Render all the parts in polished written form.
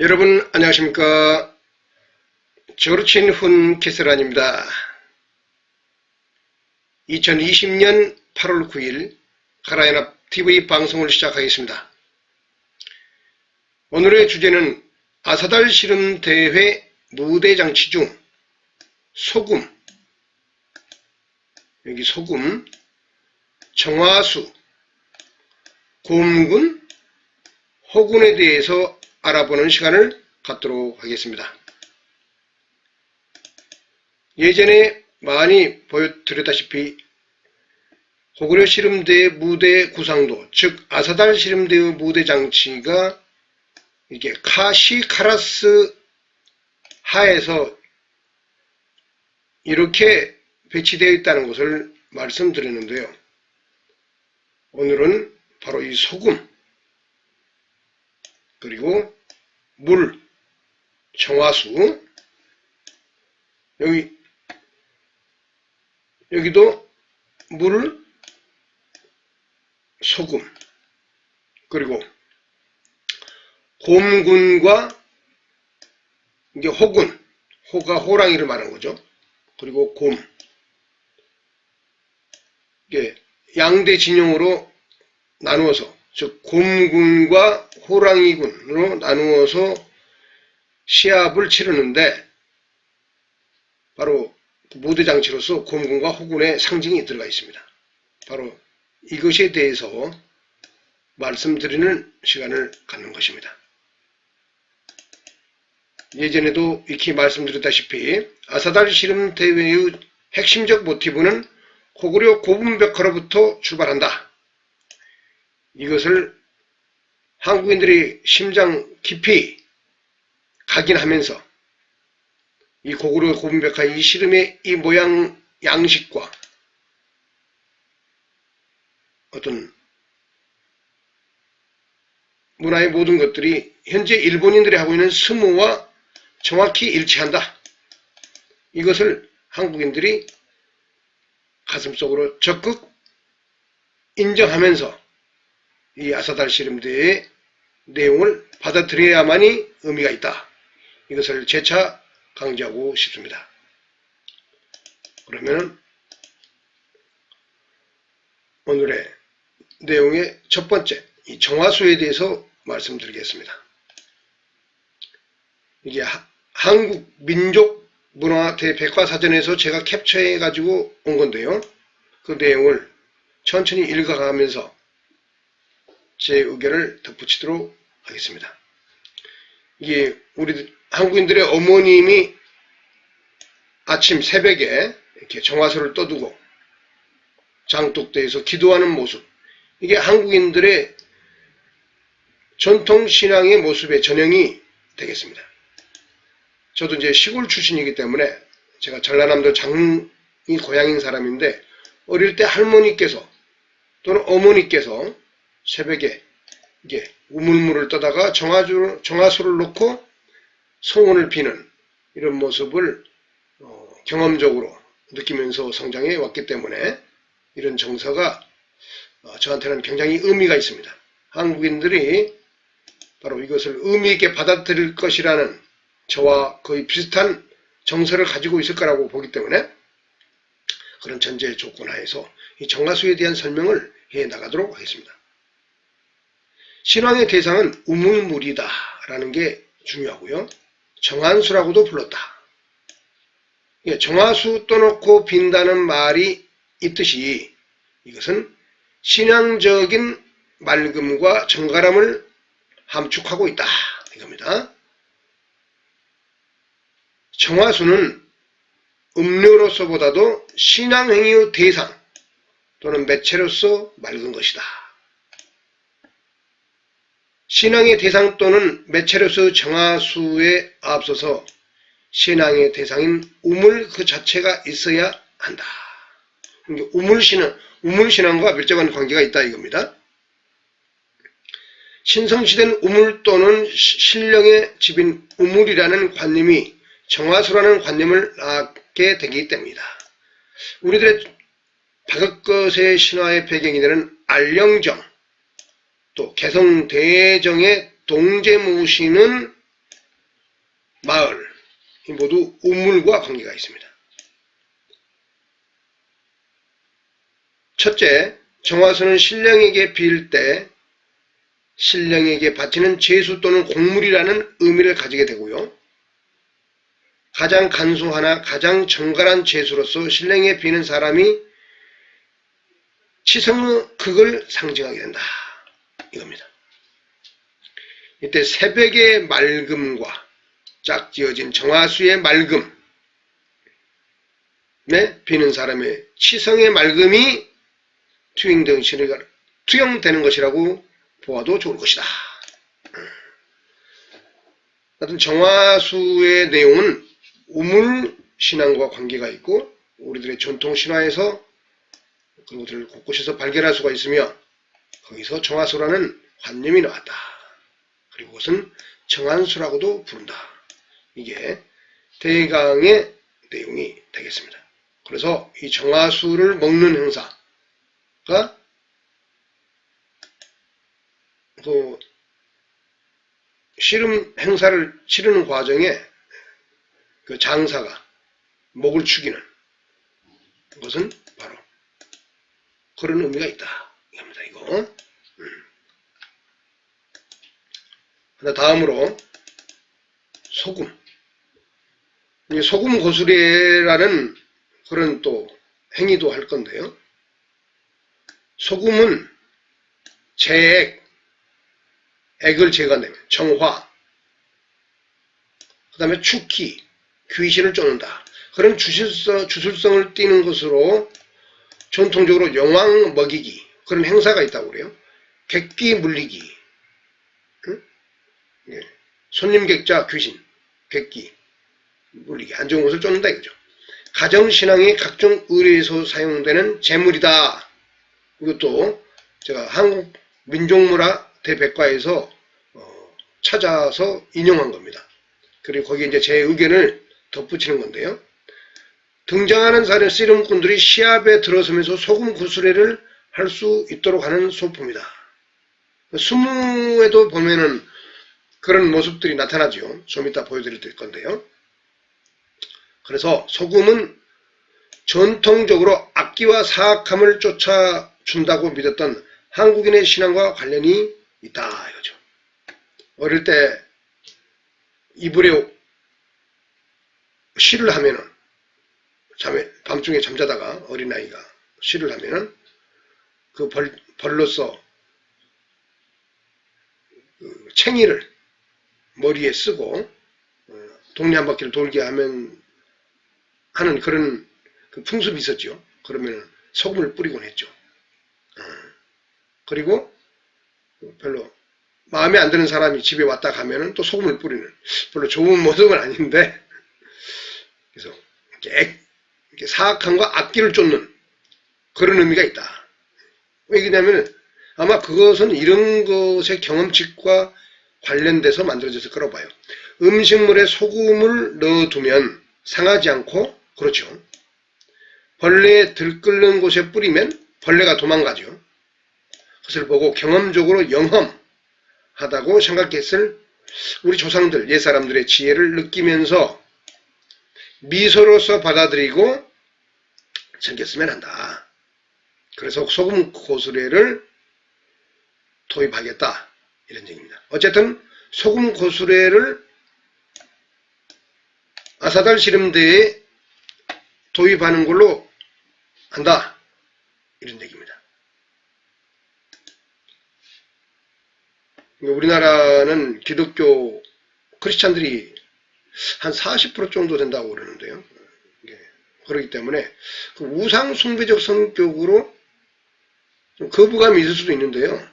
여러분 안녕하십니까. 조르친 훈 캐스란입니다. 2020년 8월 9일 가라연합 TV 방송을 시작하겠습니다. 오늘의 주제는 아사달 씨름대회 무대장치 중 소금, 여기 소금, 정화수, 곰군, 호군에 대해서 알아보는 시간을 갖도록 하겠습니다. 예전에 많이 보여드렸다시피 고구려 씨름대의 무대 구상도, 즉 아사달 씨름대의 무대 장치가 이게 카시카라스 하에서 이렇게 배치되어 있다는 것을 말씀드렸는데요. 오늘은 바로 이 소금, 그리고 물, 정화수, 여기도 물, 소금, 그리고 곰군과 이게 호군, 호가 호랑이를 말하는 거죠. 그리고 곰, 이게 양대 진영으로 나누어서, 즉 곰군과 호랑이군으로 나누어서 시합을 치르는데, 바로 무대장치로서 곰군과 호군의 상징이 들어가 있습니다. 바로 이것에 대해서 말씀드리는 시간을 갖는 것입니다. 예전에도 익히 말씀드렸다시피 아사달 씨름대회의 핵심적 모티브는 고구려 고분벽화로부터 출발한다. 이것을 한국인들이 심장 깊이 각인하면서 이 고구려 고분벽화의 이 씨름의 이 모양 양식과 어떤 문화의 모든 것들이 현재 일본인들이 하고 있는 스모와 정확히 일치한다. 이것을 한국인들이 가슴속으로 적극 인정하면서 이 아사달 씨름대회의 내용을 받아들여야만이 의미가 있다. 이것을 재차 강조하고 싶습니다. 그러면 오늘의 내용의 첫 번째, 이 정화수에 대해서 말씀드리겠습니다. 이게 한국 민족 문화 대백과사전에서 제가 캡처해 가지고 온 건데요. 그 내용을 천천히 읽어가면서 제 의견을 덧붙이도록 하겠습니다. 이게 우리 한국인들의 어머님이 아침 새벽에 이렇게 정화수를 떠두고 장독대에서 기도하는 모습, 이게 한국인들의 전통 신앙의 모습의 전형이 되겠습니다. 저도 이제 시골 출신이기 때문에 제가 전라남도 장이 고향인 사람인데, 어릴 때 할머니께서 또는 어머니께서 새벽에 이게 우물물을 떠다가 정화수를 놓고 소원을 비는 이런 모습을 경험적으로 느끼면서 성장해 왔기 때문에 이런 정서가 저한테는 굉장히 의미가 있습니다. 한국인들이 바로 이것을 의미 있게 받아들일 것이라는 저와 거의 비슷한 정서를 가지고 있을 거라고 보기 때문에 그런 전제 조건 하에서 이 정화수에 대한 설명을 해 나가도록 하겠습니다. 신앙의 대상은 우물물이다 라는 게 중요하고요. 정한수라고도 불렀다. 정화수 떠놓고 빈다는 말이 있듯이 이것은 신앙적인 맑음과 정갈함을 함축하고 있다 이겁니다. 정화수는 음료로서보다도 신앙행위의 대상 또는 매체로서 맑은 것이다. 신앙의 대상 또는 매체로서 정화수에 앞서서 신앙의 대상인 우물 그 자체가 있어야 한다. 우물신앙과 밀접한 관계가 있다 이겁니다. 신성시된 우물 또는 신령의 집인 우물이라는 관념이 정화수라는 관념을 낳게 되기 때문이다. 우리들의 박역거세 신화의 배경이 되는 알령정, 또 개성대정의 동제무신은 마을, 이 모두 우물과 관계가 있습니다. 첫째, 정화수는 신령에게 빌 때 신령에게 바치는 제수 또는 곡물이라는 의미를 가지게 되고요. 가장 간소하나 가장 정갈한 제수로서 신령에 비는 사람이 치성의 극을 상징하게 된다. 이겁니다. 이때 새벽의 맑음과 짝지어진 정화수의 맑음에 비는 사람의 치성의 맑음이 투영되는 것이라고 보아도 좋을 것이다. 하여튼 정화수의 내용은 우물 신앙과 관계가 있고 우리들의 전통 신화에서 그런 것들을 곳곳에서 발견할 수가 있으며 거기서 정화수라는 관념이 나왔다. 그리고 그것은 정한수라고도 부른다. 이게 대강의 내용이 되겠습니다. 그래서 이 정화수를 먹는 행사가 그 씨름 행사를 치르는 과정에 그 장사가 목을 축이는 것은 바로 그런 의미가 있다. 이겁니다. 이거. 다음으로 소금. 소금 고수례라는 그런 또 행위도 할 건데요. 소금은 제액, 액을 제거하면 정화, 그 다음에 축기, 귀신을 쫓는다. 그런 주술성을 띠는 것으로 전통적으로 영왕 먹이기 그런 행사가 있다고 그래요. 객기 물리기, 손님 객자 귀신, 객기 물리기, 안 좋은 것을 쫓는다 이거죠. 가정신앙의 각종 의례에서 사용되는 제물이다. 이것도 제가 한국 민족문화 대백과에서 찾아서 인용한 겁니다. 그리고 거기에 이제 제 의견을 덧붙이는 건데요. 등장하는 사례 씨름꾼들이 시합에 들어서면서 소금 구수례를 할 수 있도록 하는 소품이다. 수무에도 보면은 그런 모습들이 나타나죠. 좀 이따 보여드릴 건데요. 그래서 소금은 전통적으로 악기와 사악함을 쫓아준다고 믿었던 한국인의 신앙과 관련이 있다 이거죠. 어릴 때 이불에 쉬를 하면은 밤중에 잠자다가 어린아이가 쉬를 하면은 그 벌로서 그 챙이를 머리에 쓰고 동네 한 바퀴를 돌게 하는 그런 그 풍습이 있었죠. 그러면 소금을 뿌리곤 했죠. 그리고 별로 마음에 안 드는 사람이 집에 왔다 가면은 또 소금을 뿌리는, 별로 좋은 모습은 아닌데, 그래서 이렇게 사악함과 악기를 쫓는 그런 의미가 있다. 왜 그러냐면 아마 그것은 이런 것의 경험칙과 관련돼서 만들어졌을 거라고 봐요. 음식물에 소금을 넣어두면 상하지 않고, 그렇죠. 벌레에 들끓는 곳에 뿌리면 벌레가 도망가죠. 그것을 보고 경험적으로 영험하다고 생각했을 우리 조상들, 옛사람들의 지혜를 느끼면서 미소로서 받아들이고 챙겼으면 한다. 그래서 소금 고수례를 도입하겠다. 이런 얘기입니다. 어쨌든 소금 고수례를 아사달 씨름대에 도입하는 걸로 한다. 이런 얘기입니다. 우리나라는 기독교 크리스찬들이 한 40% 정도 된다고 그러는데요. 그렇기 때문에 그 우상 숭배적 성격으로 좀 거부감이 있을 수도 있는데요.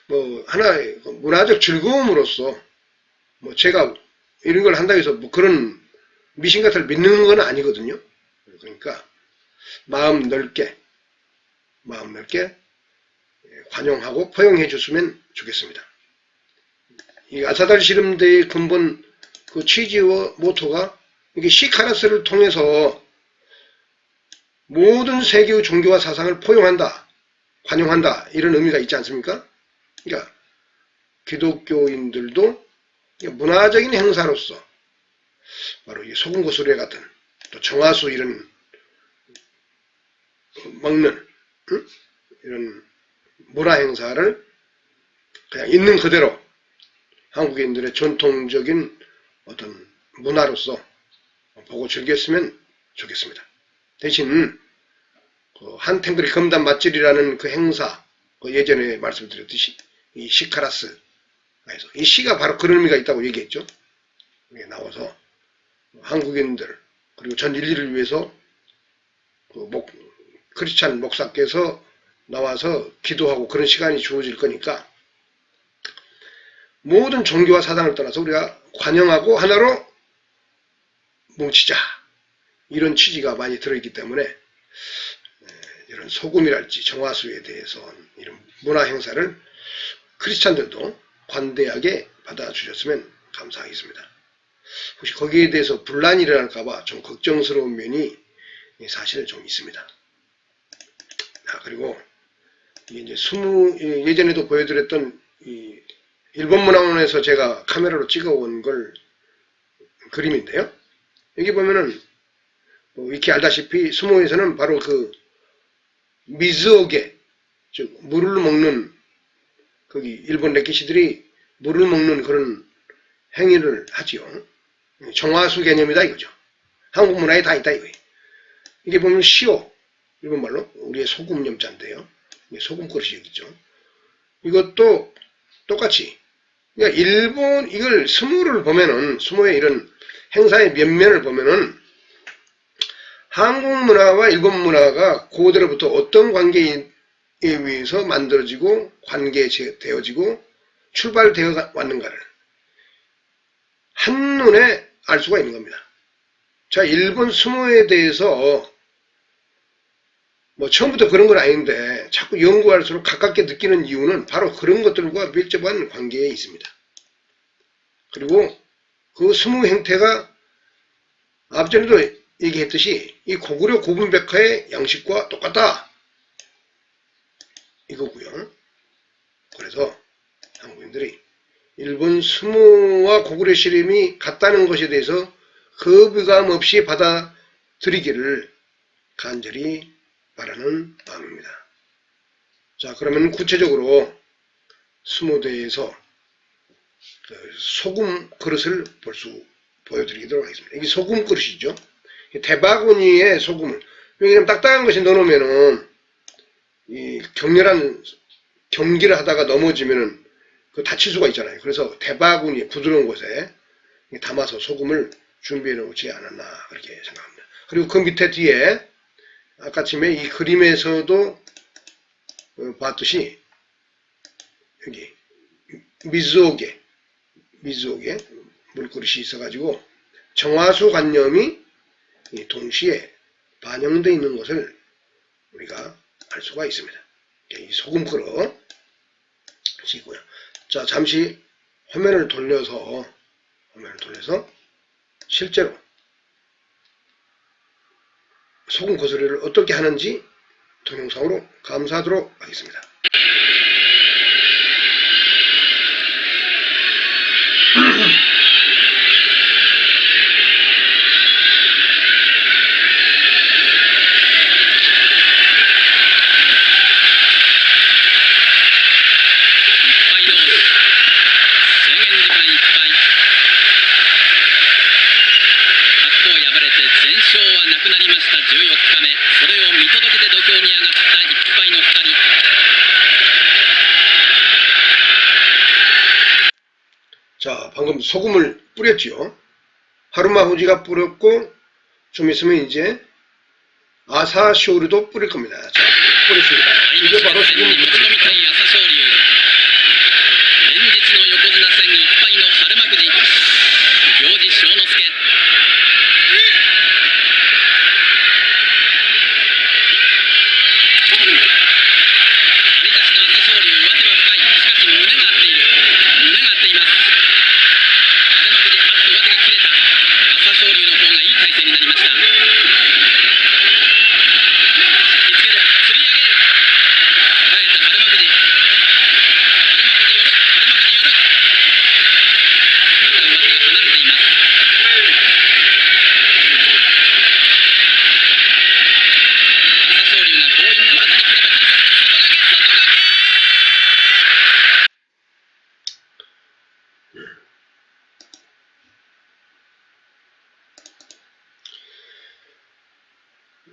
뭐 하나의 문화적 즐거움으로서 뭐 제가 이런 걸 한다고 해서 뭐 그런 미신 같은 걸 믿는 건 아니거든요. 그러니까 마음 넓게 관용하고 포용해 줬으면 좋겠습니다. 이 아사달 씨름대의 근본 그 취지와 모토가 이게 시카라스를 통해서 모든 세계의 종교와 사상을 포용한다, 관용한다 이런 의미가 있지 않습니까? 그러니까 기독교인들도 문화적인 행사로서 바로 이 소금구슬회 같은 또 정화수 이런 먹는 이런 문화 행사를 그냥 있는 그대로 한국인들의 전통적인 어떤 문화로서 보고 즐겼으면 좋겠습니다. 대신 그 한탱그리 금단 맛질이라는 그 행사, 그 예전에 말씀드렸듯이 이 시카라스, 이 시가 바로 그런 의미가 있다고 얘기했죠. 여기 나와서 한국인들 그리고 전 인류를 위해서 그 크리스찬 목사께서 나와서 기도하고 그런 시간이 주어질 거니까 모든 종교와 사상을 떠나서 우리가 관영하고 하나로 뭉치자, 이런 취지가 많이 들어있기 때문에 이런 소금이랄지 정화수에 대해서 이런 문화 행사를 크리스찬들도 관대하게 받아주셨으면 감사하겠습니다. 혹시 거기에 대해서 분란이 일어날까봐 좀 걱정스러운 면이 사실 좀 있습니다. 그리고 이제 예전에도 보여드렸던 이 일본문화원에서 제가 카메라로 찍어온 걸 그림인데요. 여기 보면은 익히 알다시피 수모에서는 바로 그 미즈오게, 즉 물을 먹는, 거기 일본 레키시들이 물을 먹는 그런 행위를 하지요. 정화수 개념이다 이거죠. 한국 문화에 다 있다 이거예요. 이게 보면 시오, 일본말로 우리의 소금 염자인데요. 소금 그릇이 여기 있죠. 이것도 똑같이, 그러니까 일본 이걸 스모를 보면은, 스모의 이런 행사의 면면을 보면은 한국 문화와 일본 문화가 고대로부터 어떤 관계에 의해서 만들어지고 관계되어지고 출발되어 왔는가를 한눈에 알 수가 있는 겁니다. 자, 일본 스모에 대해서 처음부터 그런 건 아닌데 자꾸 연구할수록 가깝게 느끼는 이유는 바로 그런 것들과 밀접한 관계에 있습니다. 그리고 그 스모 행태가 앞전에도 얘기했듯이 이 고구려 고분백화의 양식과 똑같다 이거고요. 그래서 한국인들이 일본 스모와 고구려 씨름이 같다는 것에 대해서 거부감 없이 받아들이기를 간절히 바라는 마음입니다. 자, 그러면 구체적으로 스모대에서 소금 그릇을 보여드리도록 하겠습니다. 이게 소금 그릇이죠. 대바구니에 소금을, 왜냐면 딱딱한 것이 넣어놓으면은 이 격렬한 경기를 하다가 넘어지면은 그 다칠 수가 있잖아요. 그래서 대바구니 부드러운 곳에 담아서 소금을 준비해 놓지 않았나 그렇게 생각합니다. 그리고 그 밑에 뒤에 아까쯤에 이 그림에서도 봤듯이 여기 미즈오게 물그릇이 있어가지고 정화수 관념이 동시에 반영되어 있는 것을 우리가 알 수가 있습니다. 이 소금 그릇이고요. 자, 잠시 화면을 돌려서 실제로 소금 거스리를 어떻게 하는지 동영상으로 감사하도록 하겠습니다. 자, 방금 소금을 뿌렸지요. 하루마 후지가 뿌렸고 좀 있으면 이제 아사쇼류도 뿌릴 겁니다. 자, 뿌렸습니다. 이게 바로 소금입니다.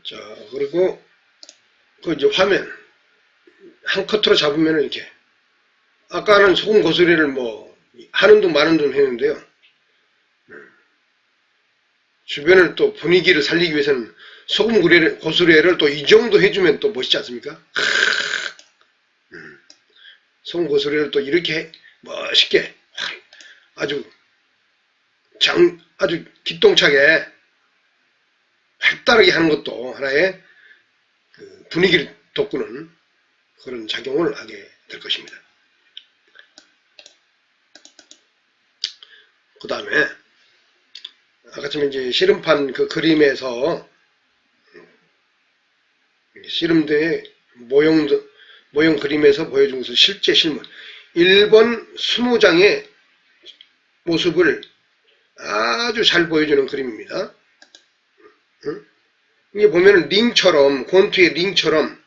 자, 그리고 그 이제 화면 한 커트로 잡으면 이렇게 아까는 소금 고스레를 뭐 하는 둥 마는 둥 했는데요. 주변을 또 분위기를 살리기 위해서는 소금 고스레를 또 이 정도 해주면 또 멋있지 않습니까? 소금 고스레를 또 이렇게 멋있게 아주 기똥차게 활달하게 하는 것도 하나의 그 분위기를 돋구는 그런 작용을 하게 될 것입니다. 그 다음에 아까처럼 이제 씨름판 그 그림에서 씨름대의 모형 그림에서 보여준 것은 실제 실물 일본 수무장의 모습을 아주 잘 보여주는 그림입니다. 이게 보면 링처럼 권투의 링처럼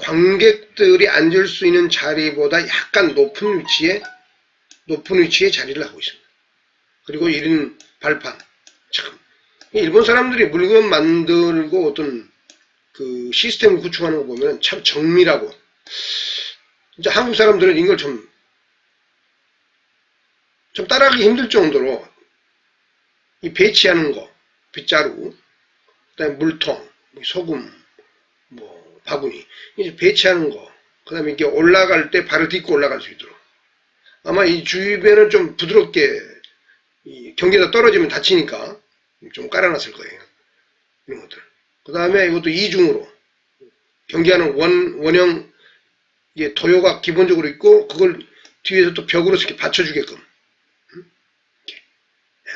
관객들이 앉을 수 있는 자리보다 약간 높은 위치에 자리를 하고 있습니다. 그리고 이런 발판 참 일본 사람들이 물건 만들고 어떤 그 시스템을 구축하는 거 보면 참 정밀하고 진짜 한국 사람들은 이걸 좀 따라하기 힘들 정도로 이 배치하는 거 빗자루 그다음에 물통 소금 뭐 바구니 이제 배치하는 거 그다음에 이게 올라갈 때 발을 딛고 올라갈 수 있도록 아마 이 주변은 좀 부드럽게 이 경계가 떨어지면 다치니까 좀 깔아놨을 거예요. 이런 것들. 그 다음에 이것도 이중으로 경계하는 원형 이게 도요가 기본적으로 있고 그걸 뒤에서 또 벽으로 이렇게 받쳐주게끔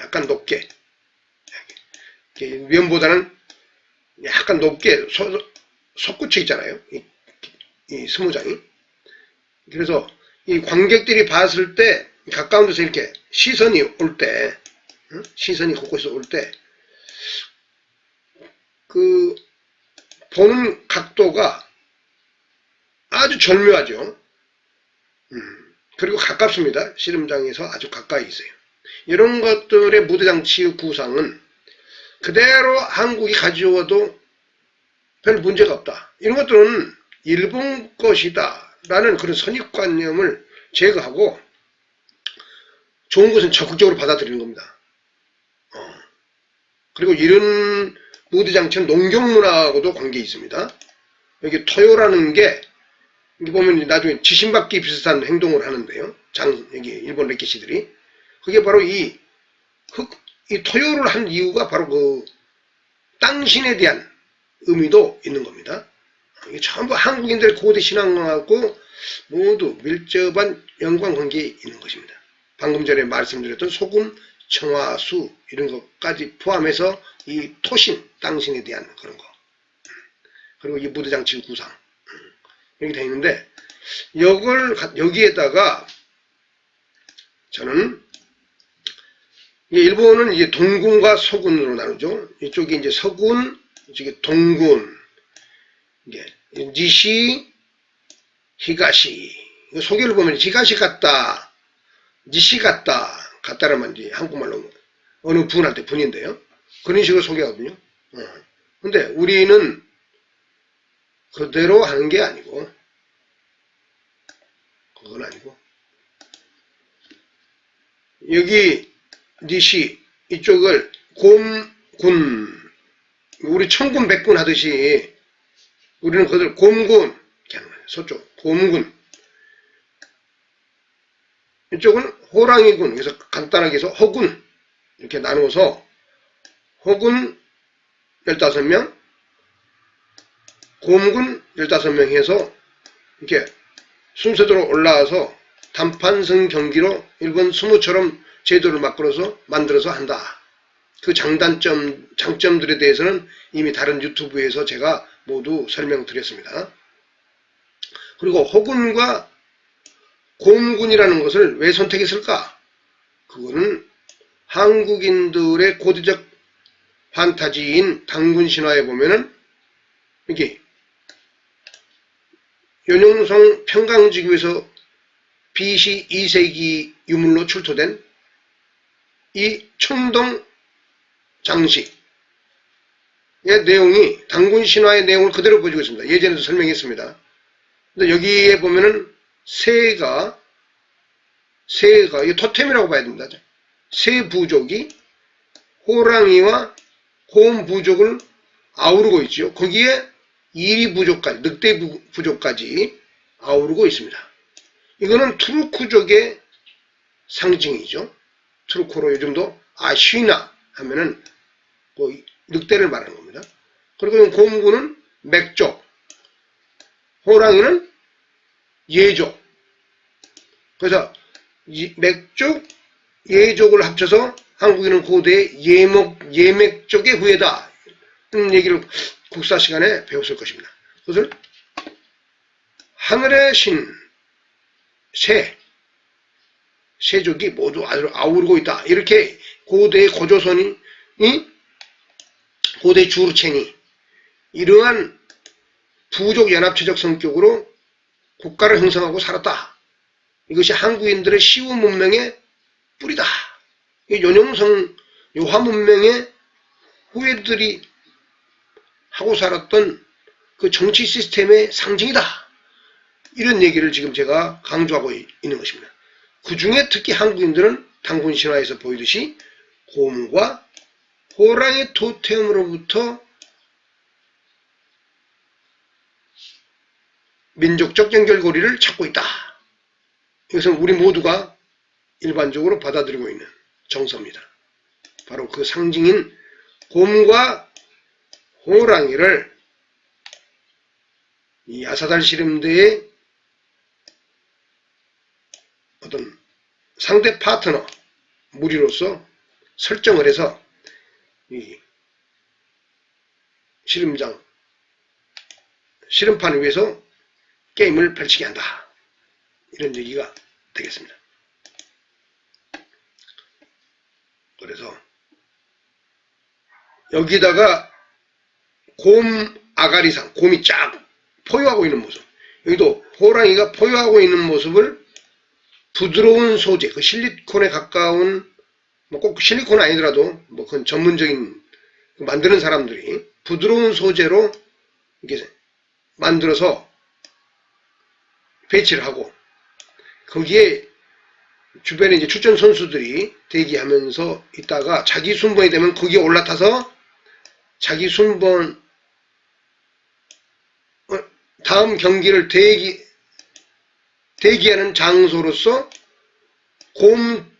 약간 높게 위험보다는 약간 높게 솟구쳐 있잖아요. 이 스무장이. 그래서 이 관객들이 봤을 때 가까운 데서 이렇게 시선이 올 때, 시선이 곳곳에서 올 때, 그 보는 각도가 아주 절묘하죠. 그리고 가깝습니다. 씨름장에서 아주 가까이 있어요. 이런 것들의 무대장치의 구상은 그대로 한국이 가져와도 별 문제가 없다. 이런 것들은 일본 것이다 라는 그런 선입관념을 제거하고 좋은 것은 적극적으로 받아들이는 겁니다. 그리고 이런 무대장치는 농경문화하고도 관계 있습니다. 여기 토요라는 게 여기 보면 나중에 지신받기 비슷한 행동을 하는데요. 여기 일본 레키시들이 그게 바로 이 토요를 한 이유가 바로 그 땅신에 대한 의미도 있는 겁니다. 이게 전부 한국인들의 고대 신앙하고 모두 밀접한 연관관계에 있는 것입니다. 방금 전에 말씀드렸던 소금, 청화수 이런 것까지 포함해서 이 토신, 땅신에 대한 그런 거 그리고 이 무대장치 구상 이렇게 되어 있는데 여기에다가 저는 일본은 이제 동군과 서군으로 나누죠. 이쪽이 이제 서군, 이쪽이 동군, 이게 니시, 히가시. 소개를 보면 히가시 같다, 니시 같다라면 이제 한국말로 어느 분할 때 분인데요. 그런 식으로 소개하거든요. 근데 우리는 그대로 하는 게 아니고, 그건 아니고, 여기 니시 이쪽을 곰군 우리 천군 백군 하듯이 우리는 그들 곰군 이렇게 하는 거예요. 서쪽 곰군 이쪽은 호랑이군 그래서 간단하게 해서 허군 이렇게 나누어서 허군 15명 곰군 15명 해서 이렇게 순서대로 올라와서 단판승 경기로 일본 수무처럼 제도를 만들어서 한다. 그 장점들에 대해서는 이미 다른 유튜브에서 제가 모두 설명드렸습니다. 그리고 허군과 곰군이라는 것을 왜 선택했을까? 그거는 한국인들의 고대적 판타지인 당군 신화에 보면은 이게 연용성 평강지구에서 BC 2세기 유물로 출토된 이 청동 장식 내용이 단군 신화의 내용을 그대로 보여주고 있습니다. 예전에도 설명했습니다. 근데 여기에 보면은 새가 이 토템이라고 봐야 됩니다. 새 부족이 호랑이와 곰 부족을 아우르고 있죠. 거기에 이리 부족까지, 늑대 부족까지 아우르고 있습니다. 이거는 투르크족의 상징이죠. 투르크로 요즘도 아쉬나 하면은 뭐 늑대를 말하는 겁니다. 그리고 곰군은 맥족, 호랑이는 예족. 그래서 맥족, 예족을 합쳐서 한국인은 고대의 예맥족의 후예다. 이런 얘기를 국사 시간에 배웠을 것입니다. 그것을 하늘의 신, 세족이 모두 아우르고 있다. 이렇게 고대의 고조선이, 고대 주르첸이 이러한 부족 연합체적 성격으로 국가를 형성하고 살았다. 이것이 한국인들의 시우 문명의 뿌리다. 요령성 요하 문명의 후예들이 하고 살았던 그 정치 시스템의 상징이다. 이런 얘기를 지금 제가 강조하고 있는 것입니다. 그 중에 특히 한국인들은 단군 신화에서 보이듯이 곰과 호랑이 토템으로부터 민족적 연결고리를 찾고 있다. 이것은 우리 모두가 일반적으로 받아들이고 있는 정서입니다. 바로 그 상징인 곰과 호랑이를 이 아사달 씨름대의 어떤 상대 파트너 무리로서 설정을 해서 이 씨름판 위에서 게임을 펼치게 한다. 이런 얘기가 되겠습니다. 그래서 여기다가 곰 아가리상, 곰이 쫙 포효하고 있는 모습, 여기도 호랑이가 포효하고 있는 모습을 부드러운 소재, 그 실리콘에 가까운, 뭐 꼭 실리콘 아니더라도 뭐 그건 전문적인 만드는 사람들이 부드러운 소재로 이렇게 만들어서 배치를 하고, 거기에 주변에 이제 출전 선수들이 대기하면서 있다가 자기 순번이 되면 거기에 올라타서 자기 순번 다음 경기를 대기하는 장소로서 곰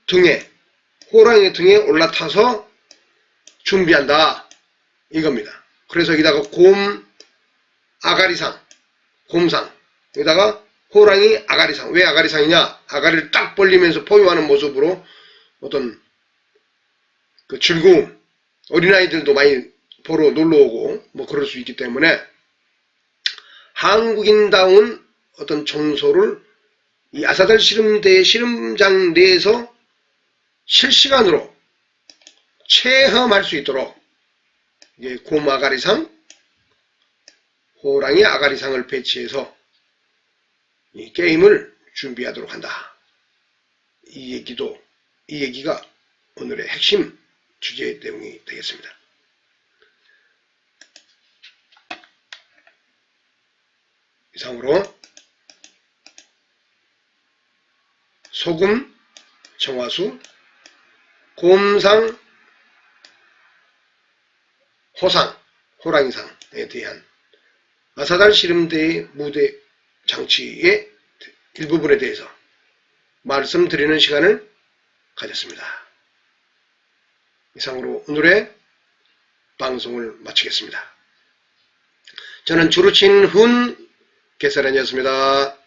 등에, 호랑이 등에 올라타서 준비한다. 이겁니다. 그래서 여기다가 곰 아가리상, 곰상, 여기다가 호랑이 아가리상. 왜 아가리상이냐? 아가리를 딱 벌리면서 포효하는 모습으로 어떤 그 즐거움, 어린아이들도 많이 보러 놀러오고 뭐 그럴 수 있기 때문에 한국인다운 어떤 정서를 이 아사달 씨름대 씨름장 내에서 실시간으로 체험할 수 있도록 곰 아가리상, 호랑이 아가리상을 배치해서 이 게임을 준비하도록 한다. 이 얘기가 오늘의 핵심 주제 내용이 되겠습니다. 이상으로 소금, 청화수, 곰상, 호상, 호랑이상에 대한 아사달 씨름대의 무대 장치의 일부분에 대해서 말씀드리는 시간을 가졌습니다. 이상으로 오늘의 방송을 마치겠습니다. 저는 주루친 훈 개사련이었습니다.